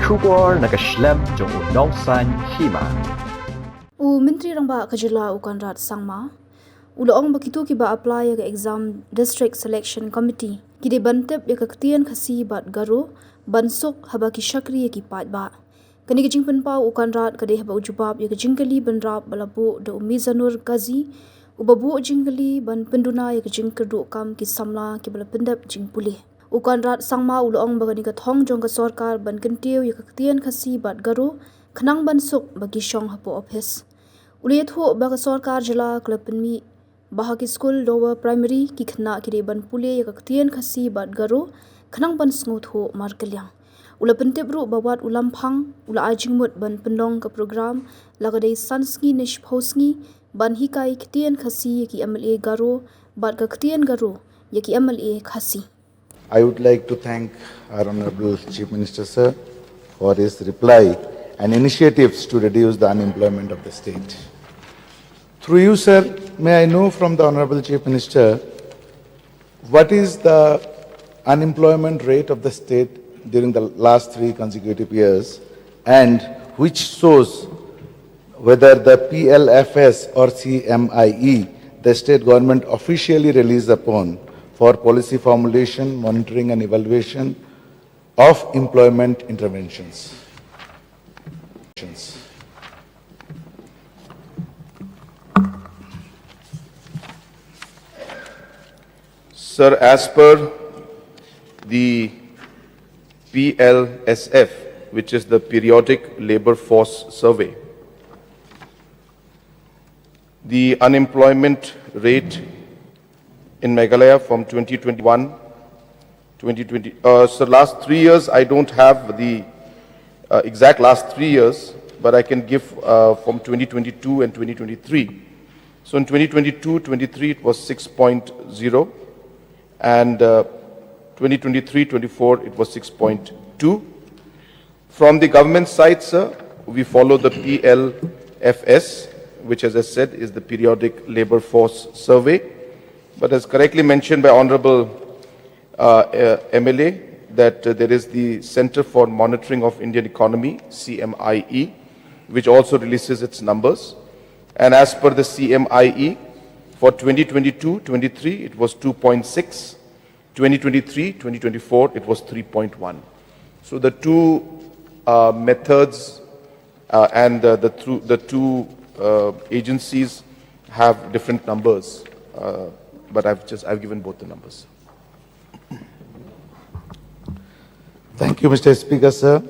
Shubor nakaslem jong unongsan Hima. Menteri Rangba Kajila Conrad Sangma. Uloong bakitu Kiba Aplai ke Eksam District Selection Committee. Kide bantep ya Ktien Khasi bat Garo bansuk haba ki shakri ya ki pat ba. Kani ke jingpen pau Conrad kade haba ujubab ya ke jingkali benrap balabu de umizanur Gazi ubabu jingkali ban penduna ya ke jingkerdu kam ki samla ki bala pendap jingpulih. Conrad Sangma uloong bagani ka thong jong ka sarkar ban kentiu ya Ktien Khasi bat Garo khnang bansuk bagi shong hapo office. Uliyat ho baga sarkar jila klepenmi bahagi school lower primary ki khna ki ban pule ya Ktien Khasi bat Garo khnang ban sngut ho markelyang. Ula pentebru bawat ulam phang ula ajingmut ban pendong ka program lagadai sansngi nish phosngi ban hikai Ktien Khasi ki MLA Garo bat ka Ktien Garo ya ki MLA Khasi. I would like to thank our Honorable Chief Minister, sir, for his reply and initiatives to reduce the unemployment of the state. Through you, sir, may I know from the Honorable Chief Minister, what is the unemployment rate of the state during the last 3 consecutive years, and which shows whether the PLFS or CMIE, the state government officially released upon for policy formulation, monitoring and evaluation of employment interventions. Sir, as per the PLSF, which is the Periodic Labour Force Survey, the unemployment rate in Meghalaya from 2021, 2020, so last 3 years, I don't have the exact last 3 years, but I can give from 2022 and 2023. So in 2022-23, it was 6.0, and 2023-24, it was 6.2. From the government side, sir, we follow the PLFS, which, as I said, is the Periodic Labour Force Survey. But as correctly mentioned by Honorable MLA, that there is the Center for Monitoring of Indian Economy, CMIE, which also releases its numbers. And as per the CMIE, for 2022-23, it was 2.6. 2023-2024, it was 3.1. So the two methods and the two agencies have different numbers. But I've given both the numbers. Thank you, Mr. Speaker, sir.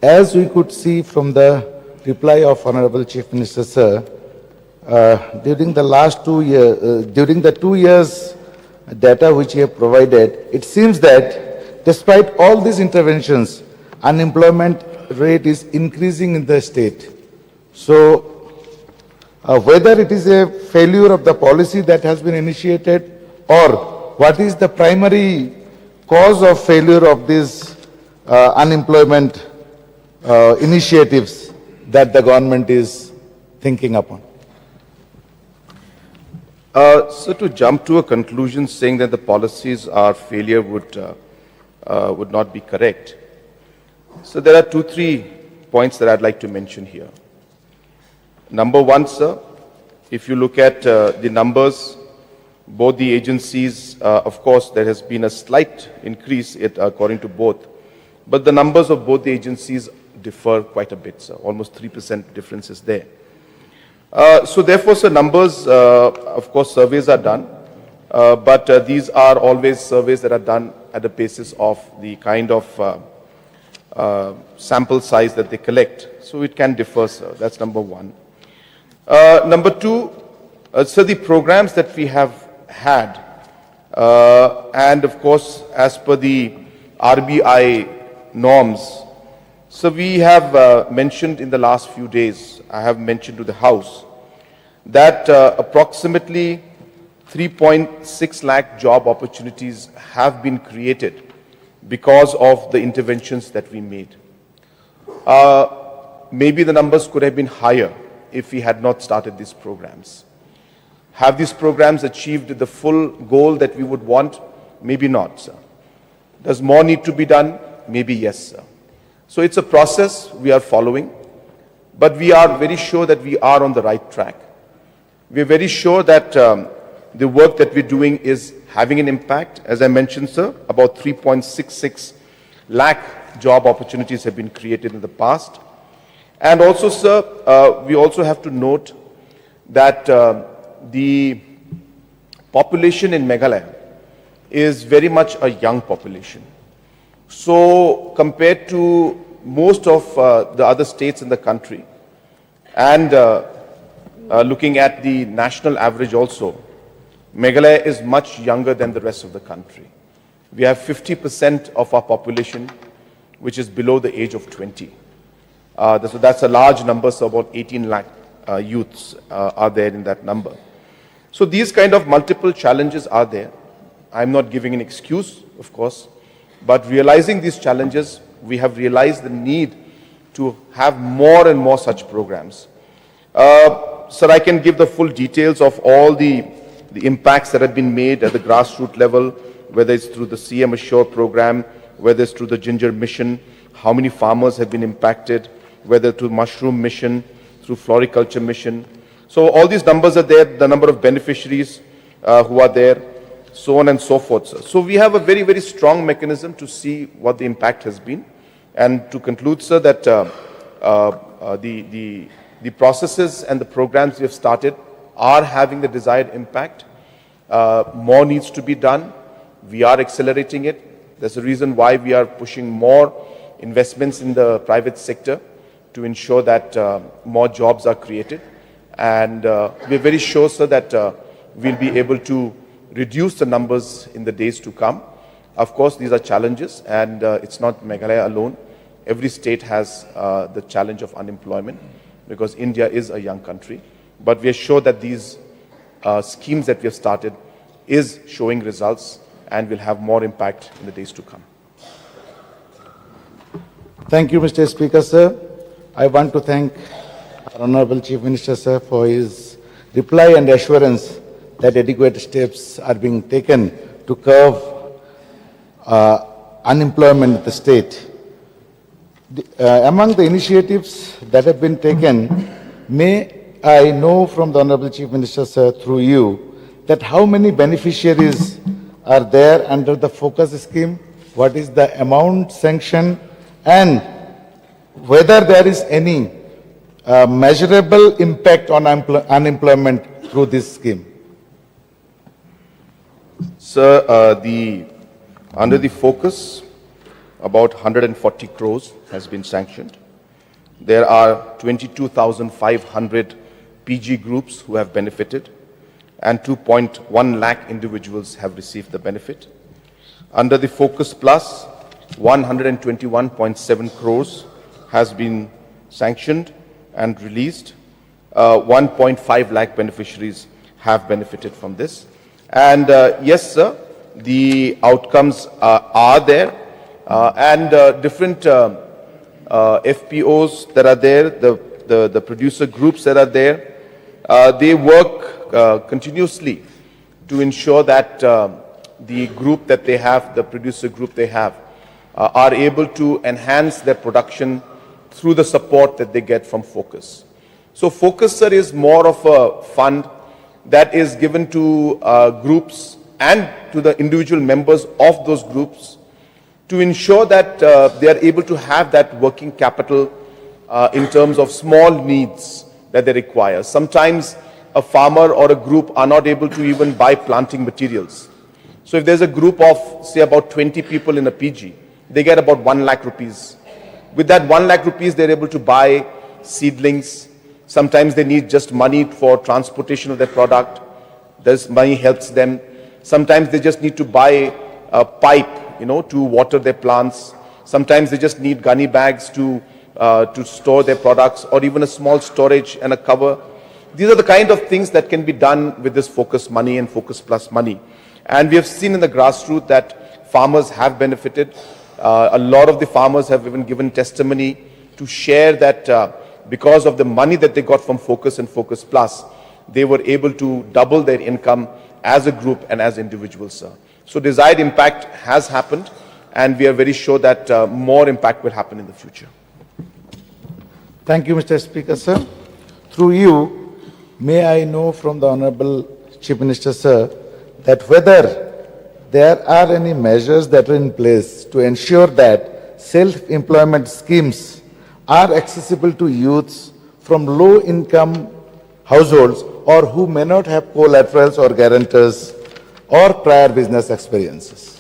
As we could see from the reply of Honorable Chief Minister, sir, during the last 2 years, during the 2 years data which you have provided, it seems that despite all these interventions, unemployment rate is increasing in the state. So, whether it is a failure of the policy that has been initiated, or what is the primary cause of failure of these unemployment initiatives that the government is thinking upon? So to jump to a conclusion saying that the policies are failure would not be correct. So there are 2-3 points that I'd like to mention here. Number one, sir, if you look at the numbers, both the agencies, of course, there has been a slight increase according to both, but the numbers of both the agencies differ quite a bit, sir. Almost 3% difference is there. So therefore, sir, numbers, of course, surveys are done, but these are always surveys that are done at the basis of the kind of sample size that they collect. So it can differ, sir. That's number one. Number two, so the programs that we have had, and of course, as per the RBI norms, so we have mentioned in the last few days, I have mentioned to the House, that approximately 3.6 lakh job opportunities have been created because of the interventions that we made. Maybe the numbers could have been higher if we had not started these programs. Have these programs achieved the full goal that we would want? Maybe not, sir. Does more need to be done? Maybe yes, sir. So it's a process we are following, but we are very sure that we are on the right track. We are very sure that the work that we're doing is having an impact. As I mentioned, sir, about 3.66 lakh job opportunities have been created in the past. And also, sir, we also have to note that the population in Meghalaya is very much a young population. So compared to most of the other states in the country, and looking at the national average also, Meghalaya is much younger than the rest of the country. We have 50% of our population which is below the age of 20. So that's a large number, so about 18 lakh youths are there in that number. So these kind of multiple challenges are there. I'm not giving an excuse, of course, but realizing these challenges, we have realized the need to have more and more such programs. Sir, I can give the full details of all the impacts that have been made at the grassroots level, whether it's through the CM Assure program, whether it's through the Ginger Mission, how many farmers have been impacted, whether through Mushroom Mission, through Floriculture Mission. So all these numbers are there, the number of beneficiaries who are there, so on and so forth, sir. So we have a very, very strong mechanism to see what the impact has been. And to conclude, sir, that the processes and the programs we have started are having the desired impact. More needs to be done. We are accelerating it. There's a reason why we are pushing more investments in the private sector to ensure that more jobs are created. And we're very sure, sir, that we'll be able to reduce the numbers in the days to come. Of course, these are challenges, and it's not Meghalaya alone. Every state has the challenge of unemployment, because India is a young country. But we are sure that these schemes that we have started is showing results and will have more impact in the days to come. Thank you, Mr. Speaker, sir. I want to thank our Honorable Chief Minister, sir, for his reply and assurance that adequate steps are being taken to curb unemployment in the state. Among the initiatives that have been taken, may I know from the Honorable Chief Minister, sir, through you, that how many beneficiaries are there under the focus scheme, what is the amount sanctioned, and whether there is any measurable impact on unemployment through this scheme? Sir, under the focus, about 140 crores has been sanctioned. There are 22,500 PG groups who have benefited, and 2.1 lakh individuals have received the benefit. Under the Focus Plus, 121.7 crores has been sanctioned and released. 1.5 lakh beneficiaries have benefited from this. And yes, sir, the outcomes are there, and different FPOs that are there, the producer groups that are there, they work continuously to ensure that the group that they have, the producer group they have, are able to enhance their production through the support that they get from Focus. So Focus, sir, is more of a fund that is given to groups and to the individual members of those groups to ensure that they are able to have that working capital in terms of small needs that they require. Sometimes a farmer or a group are not able to even buy planting materials. So if there's a group of, say, about 20 people in a PG, they get about 1 lakh rupees. With that 1 lakh rupees, they're able to buy seedlings. Sometimes they need just money for transportation of their product. This money helps them. Sometimes they just need to buy a pipe, to water their plants. Sometimes they just need gunny bags to store their products, or even a small storage and a cover. These are the kind of things that can be done with this Focus money and Focus Plus money. And we have seen in the grassroots that farmers have benefited. A lot of the farmers have even given testimony to share that because of the money that they got from Focus and Focus Plus, they were able to double their income as a group and as individuals, sir. So desired impact has happened. and we are very sure that more impact will happen in the future. Thank you, Mr. Speaker, sir. Through you, may I know from the Honorable Chief Minister, sir, that whether there are any measures that are in place to ensure that self-employment schemes are accessible to youths from low-income households or who may not have collaterals or guarantors or prior business experiences.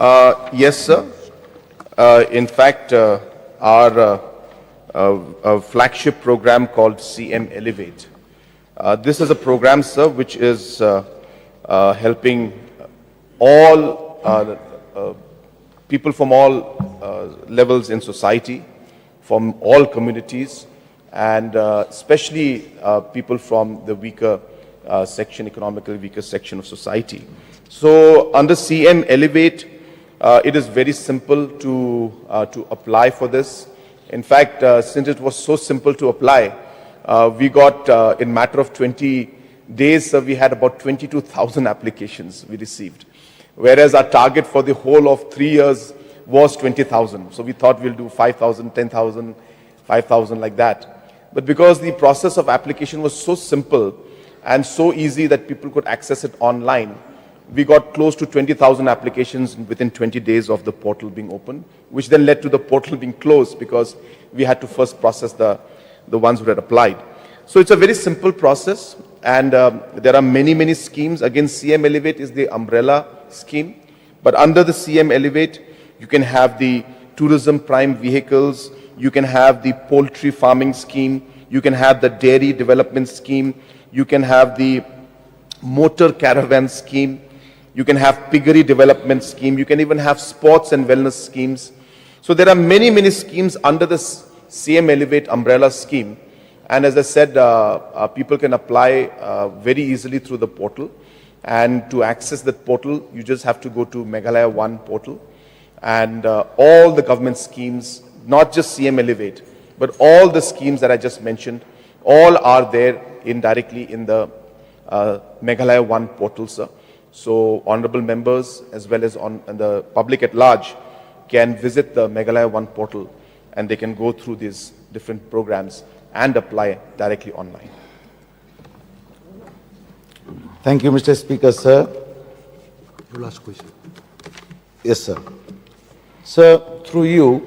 Yes, sir. In fact, our flagship program called CM Elevate. This is a program, sir, which is helping all people from all levels in society, from all communities, and especially people from the weaker section, economically weaker section of society. So under CM Elevate, it is very simple to apply for this. In fact, since it was so simple to apply, we got, in matter of 20 days, we had about 22,000 applications we received. Whereas our target for the whole of 3 years was 20,000. So we thought we'll do 5,000, 10,000, 5,000 like that. But because the process of application was so simple and so easy that people could access it online, we got close to 20,000 applications within 20 days of the portal being open, which then led to the portal being closed because we had to first process the ones who had applied. So it's a very simple process, and there are many schemes. Again, CM Elevate is the umbrella scheme, but under the CM Elevate, you can have the tourism prime vehicles, you can have the poultry farming scheme, you can have the dairy development scheme, you can have the motor caravan scheme, you can have piggery development scheme, you can even have sports and wellness schemes. So there are many schemes under this CM Elevate umbrella scheme. And as I said, people can apply very easily through the portal. And to access that portal, you just have to go to Meghalaya One portal. And all the government schemes, not just CM Elevate, but all the schemes that I just mentioned, all are there directly in the Meghalaya One portal, sir. So honorable members, as well as and the public at large, can visit the Meghalaya One portal and they can go through these different programs and apply directly online. Thank you, Mr. Speaker, sir. Your last question. Yes, sir. Sir, through you,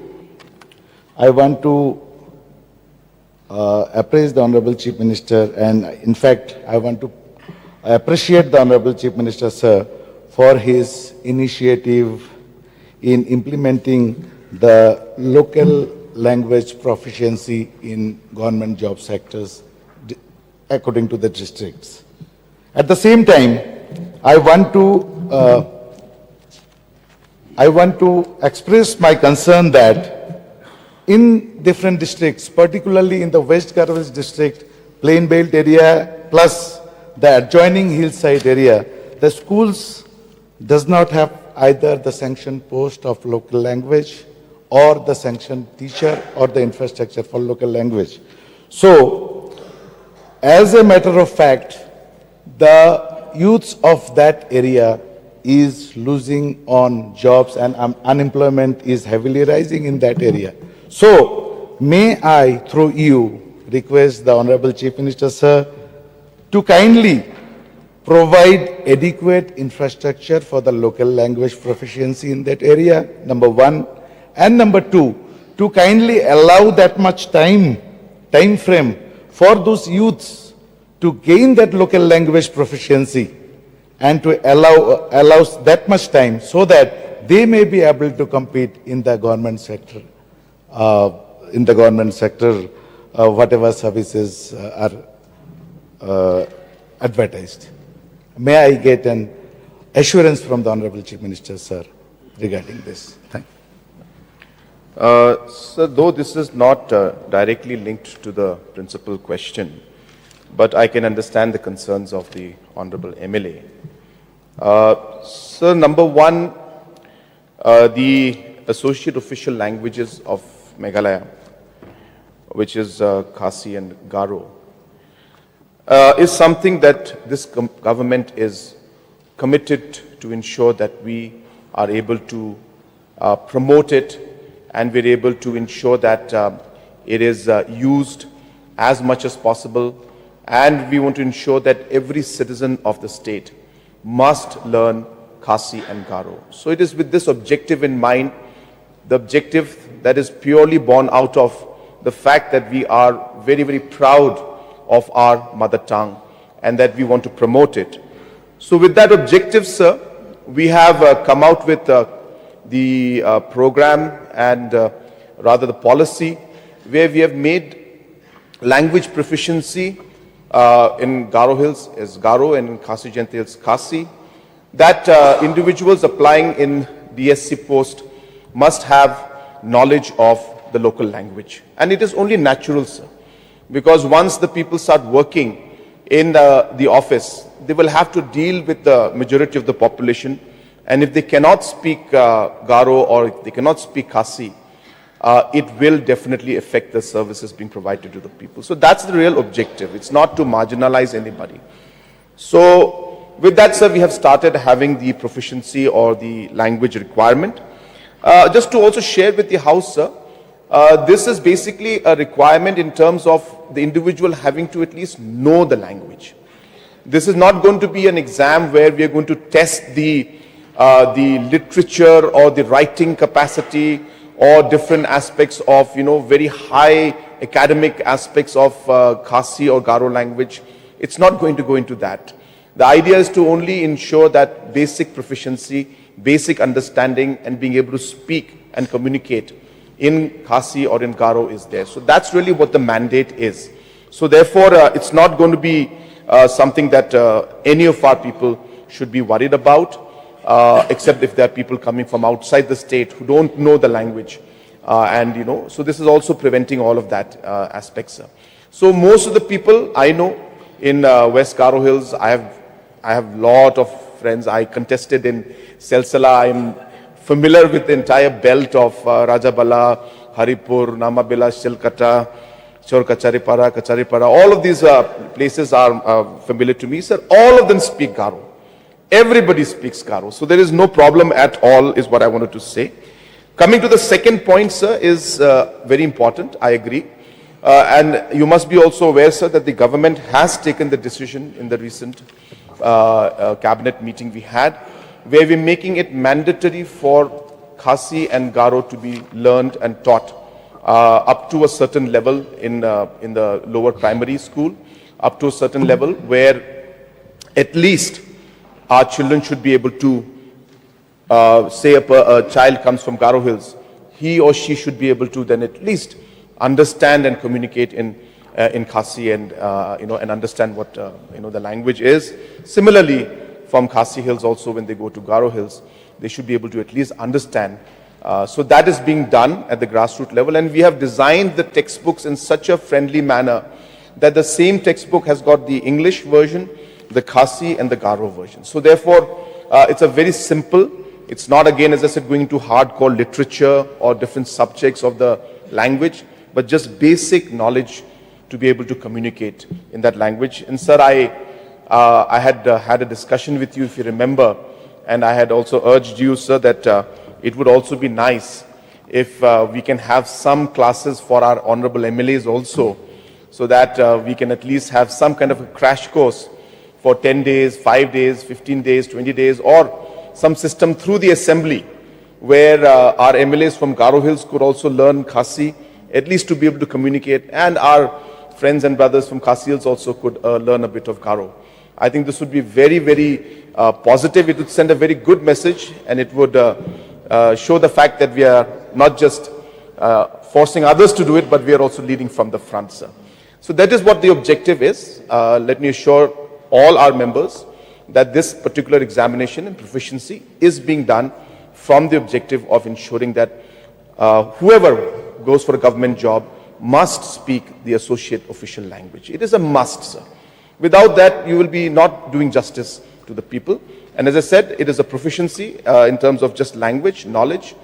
I want to appraise the Honorable Chief Minister, and in fact, I want to appreciate the Honorable Chief Minister, sir, for his initiative in implementing the local language proficiency in government job sectors according to the districts. At the same time, I want to express my concern that in different districts, particularly in the West Garo district, Plain Belt area, plus the adjoining hillside area, the schools does not have either the sanctioned post of local language or the sanctioned teacher or the infrastructure for local language. So, as a matter of fact, the youths of that area is losing on jobs and unemployment is heavily rising in that area. So, may I, through you, request the Honorable Chief Minister, sir, to kindly provide adequate infrastructure for the local language proficiency in that area, number one. And number two, to kindly allow that much time frame for those youths to gain that local language proficiency and to allow that much time so that they may be able to compete in the government sector, whatever services are advertised. May I get an assurance from the Honorable Chief Minister, sir, regarding this? Thank you. Sir, though this is not directly linked to the principal question, but I can understand the concerns of the Honorable MLA. Sir, number one, the associate official languages of Meghalaya, which is Khasi and Garo, is something that this government is committed to ensure that we are able to promote it, and we're able to ensure that it is used as much as possible. And we want to ensure that every citizen of the state must learn Khasi and Garo. So it is with this objective in mind, the objective that is purely born out of the fact that we are very, very proud of our mother tongue and that we want to promote it. So with that objective, sir, we have come out with the program and rather the policy where we have made language proficiency in Garo Hills is Garo and in Khasi Jayant Hills Khasi. That individuals applying in DSC post must have knowledge of the local language. And it is only natural, sir, because once the people start working in the office, they will have to deal with the majority of the population. And if they cannot speak Garo or if they cannot speak Khasi, it will definitely affect the services being provided to the people. So that's the real objective. It's not to marginalize anybody. So with that, sir, we have started having the proficiency or the language requirement. Just to also share with the House, sir, this is basically a requirement in terms of the individual having to at least know the language. This is not going to be an exam where we are going to test the literature or the writing capacity or different aspects of, very high academic aspects of Khasi or Garo language. It's not going to go into that. The idea is to only ensure that basic proficiency, basic understanding and being able to speak and communicate in Khasi or in Garo is there. So that's really what the mandate is. So therefore, it's not going to be something that any of our people should be worried about. Except if there are people coming from outside the state who don't know the language. So this is also preventing all of that aspects, sir. So most of the people I know in West Garo Hills, I have lot of friends. I contested in Selsala. I am familiar with the entire belt of Rajabala, Haripur, Namabila, Shilkata, Kacharipara. All of these places are familiar to me, sir. All of them speak Garo. Everybody speaks Garo. So there is no problem at all, is what I wanted to say. Coming to the second point, sir, is very important. I agree. And you must be also aware, sir, that the government has taken the decision in the recent cabinet meeting we had, where we're making it mandatory for Khasi and Garo to be learned and taught up to a certain level in the lower primary school, up to a certain level where at least our children should be able to, say a child comes from Garo Hills, he or she should be able to then at least understand and communicate in Khasi and and understand what the language is. Similarly, from Khasi Hills also, when they go to Garo Hills, they should be able to at least understand. So that is being done at the grassroots level, and we have designed the textbooks in such a friendly manner that the same textbook has got the English version, the Khasi and the Garo version. So therefore, it's a very simple, it's not again, as I said, going into hardcore literature or different subjects of the language, but just basic knowledge to be able to communicate in that language. And sir, I had had a discussion with you, if you remember, and I had also urged you, sir, that it would also be nice if we can have some classes for our honorable MLAs also, so that we can at least have some kind of a crash course for 10 days, 5 days, 15 days, 20 days, or some system through the assembly where our MLAs from Garo Hills could also learn Khasi, at least to be able to communicate, and our friends and brothers from Khasi Hills also could learn a bit of Garo. I think this would be very, very positive. It would send a very good message, and it would show the fact that we are not just forcing others to do it, but we are also leading from the front, sir. So that is what the objective is. Let me assure all our members that this particular examination and proficiency is being done from the objective of ensuring that whoever goes for a government job must speak the associate official language. It is a must, sir. Without that, you will be not doing justice to the people. And as I said, it is a proficiency in terms of just language, knowledge,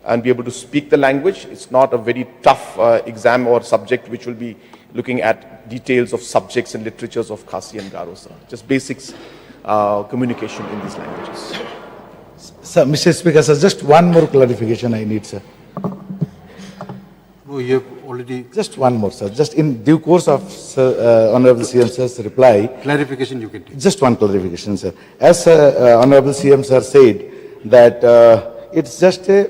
and be able to speak the language. It's not a very tough exam or subject which will be looking at details of subjects and literatures of Khasi and Garo, sir. Just basics communication in these languages. Sir, Mr. Speaker, sir, just one more clarification I need, sir. No, you have already, Just one more, sir. Just in due course of Honorable CM Sir's reply, clarification you can take. just one clarification, sir. As Honorable CM Sir said, that it's just a,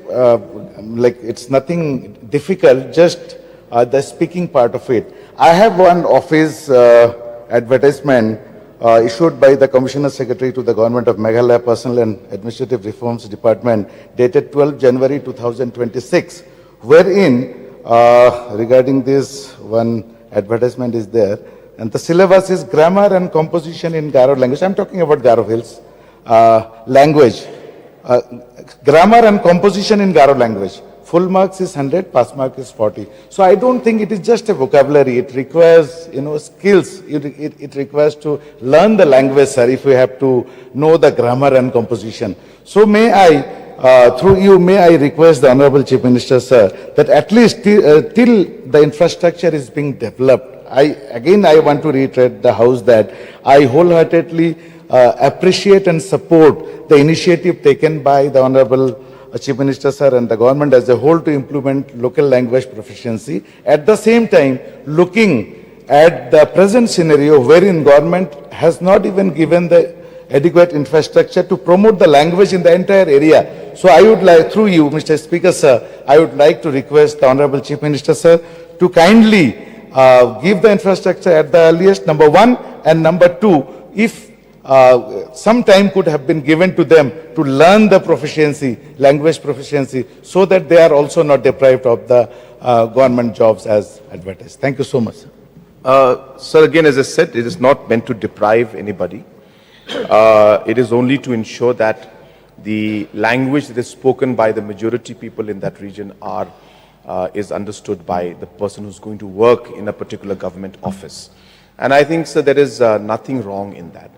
like it's nothing difficult, just the speaking part of it. I have one office advertisement issued by the Commissioner Secretary to the Government of Meghalaya Personal and Administrative Reforms Department dated 12 January 2026, wherein regarding this one advertisement is there, and the syllabus is grammar and composition in Garo language. I'm talking about Garo Hills language. Grammar and composition in Garo language. Full marks is 100, pass mark is 40. So I don't think it is just a vocabulary. It requires, skills. It requires to learn the language, sir, if we have to know the grammar and composition. So may I, through you, may I request the Honorable Chief Minister, sir, that at least till the infrastructure is being developed, I want to reiterate the House that I wholeheartedly appreciate and support the initiative taken by the Honorable Chief Minister, sir, and the government as a whole to implement local language proficiency. At the same time, looking at the present scenario wherein government has not even given the adequate infrastructure to promote the language in the entire area. So I would like, through you, Mr. Speaker, sir, I would like to request the Honorable Chief Minister, sir, to kindly give the infrastructure at the earliest, number one, and number two, if some time could have been given to them to learn the proficiency, language proficiency, so that they are also not deprived of the government jobs as advertised. Thank you so much, sir. Sir, again, as I said, it is not meant to deprive anybody. It is only to ensure that the language that is spoken by the majority people in that region is understood by the person who's going to work in a particular government office. And I think, sir, there is nothing wrong in that.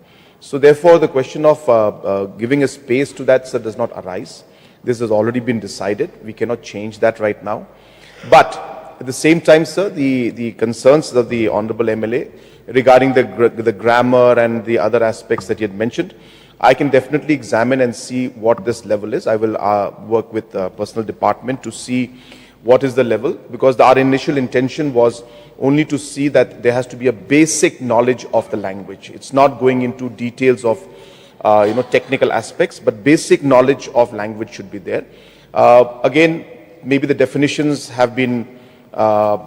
So therefore, the question of giving a space to that, sir, does not arise. This has already been decided. We cannot change that right now. But at the same time, sir, the concerns of the Honorable MLA regarding the grammar and the other aspects that he had mentioned, I can definitely examine and see what this level is. I will work with the personal department to see what is the level, because our initial intention was only to see that there has to be a basic knowledge of the language. It's not going into details of technical aspects, but basic knowledge of language should be there. Again, maybe the definitions have been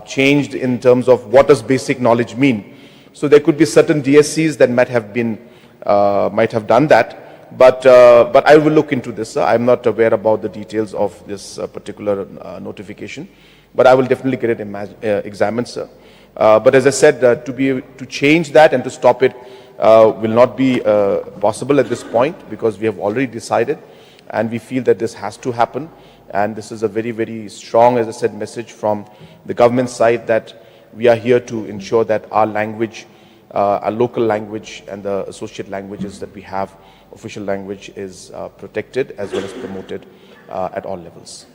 changed in terms of what does basic knowledge mean. So there could be certain DSCs that might have done that. But I will look into this, sir. I'm not aware about the details of this particular notification, but I will definitely get it examined, sir. But as I said, to change that and to stop it will not be possible at this point, because we have already decided and we feel that this has to happen. And this is a very, very strong, as I said, message from the government side that we are here to ensure that our language, our local language and the associate languages that we have, official language, is protected as well as promoted at all levels.